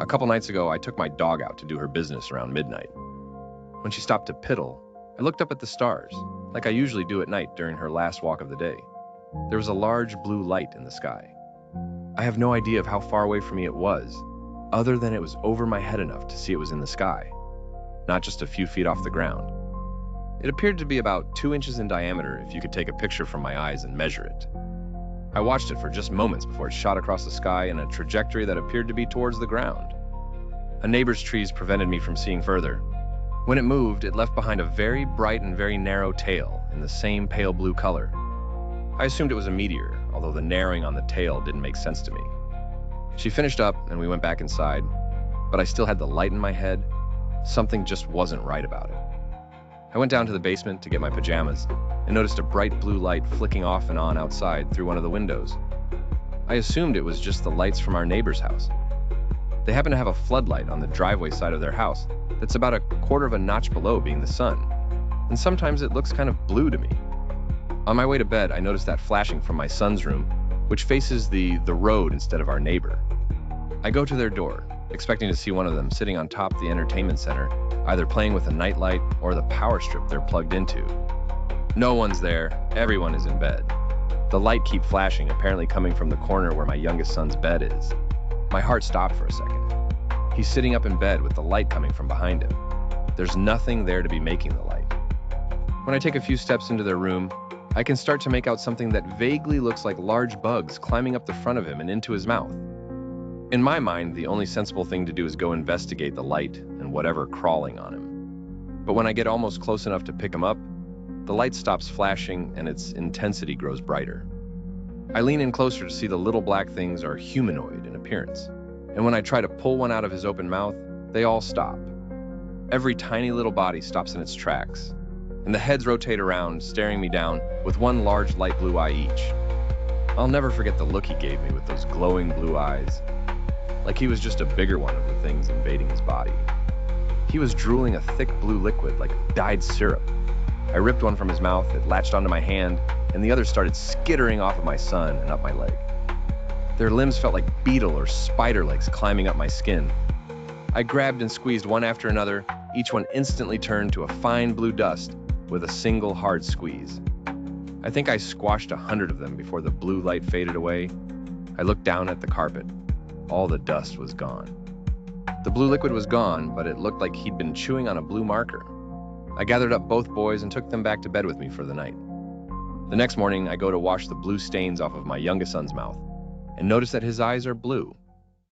A couple nights ago, I took my dog out to do her business around midnight. When she stopped to piddle, I looked up at the stars, like I usually do at night during her last walk of the day. There was a large blue light in the sky. I have no idea of how far away from me it was, other than it was over my head enough to see it was in the sky, not just a few feet off the ground. It appeared to be about 2 inches in diameter if you could take a picture from my eyes and measure it. I watched it for just moments before it shot across the sky in a trajectory that appeared to be towards the ground. A neighbor's trees prevented me from seeing further. When it moved, it left behind a very bright and very narrow tail in the same pale blue color. I assumed it was a meteor, although the narrowing on the tail didn't make sense to me. She finished up and we went back inside, but I still had the light in my head. Something just wasn't right about it. I went down to the basement to get my pajamas and noticed a bright blue light flicking off and on outside through one of the windows. I assumed it was just the lights from our neighbor's house. They happen to have a floodlight on the driveway side of their house that's about a quarter of a notch below being the sun, and sometimes it looks kind of blue to me. On my way to bed, I noticed that flashing from my son's room, which faces the road instead of our neighbor. I go to their door, expecting to see one of them sitting on top of the entertainment center, either playing with a nightlight or the power strip they're plugged into. No one's there, everyone is in bed. The light keeps flashing, apparently coming from the corner where my youngest son's bed is. My heart stopped for a second. He's sitting up in bed with the light coming from behind him. There's nothing there to be making the light. When I take a few steps into their room, I can start to make out something that vaguely looks like large bugs climbing up the front of him and into his mouth. In my mind, the only sensible thing to do is go investigate the light and whatever crawling on him. But when I get almost close enough to pick him up, the light stops flashing and its intensity grows brighter. I lean in closer to see the little black things are humanoid in appearance, and when I try to pull one out of his open mouth, they all stop. Every tiny little body stops in its tracks, and the heads rotate around, staring me down with one large light blue eye each. I'll never forget the look he gave me with those glowing blue eyes, like he was just a bigger one of the things invading his body. He was drooling a thick blue liquid like dyed syrup. I ripped one from his mouth, it latched onto my hand, and the other started skittering off of my son and up my leg. Their limbs felt like beetle or spider legs climbing up my skin. I grabbed and squeezed one after another, each one instantly turned to a fine blue dust with a single hard squeeze. I think I squashed 100 of them before the blue light faded away. I looked down at the carpet. All the dust was gone. The blue liquid was gone, but it looked like he'd been chewing on a blue marker. I gathered up both boys and took them back to bed with me for the night. The next morning, I go to wash the blue stains off of my youngest son's mouth and notice that his eyes are blue.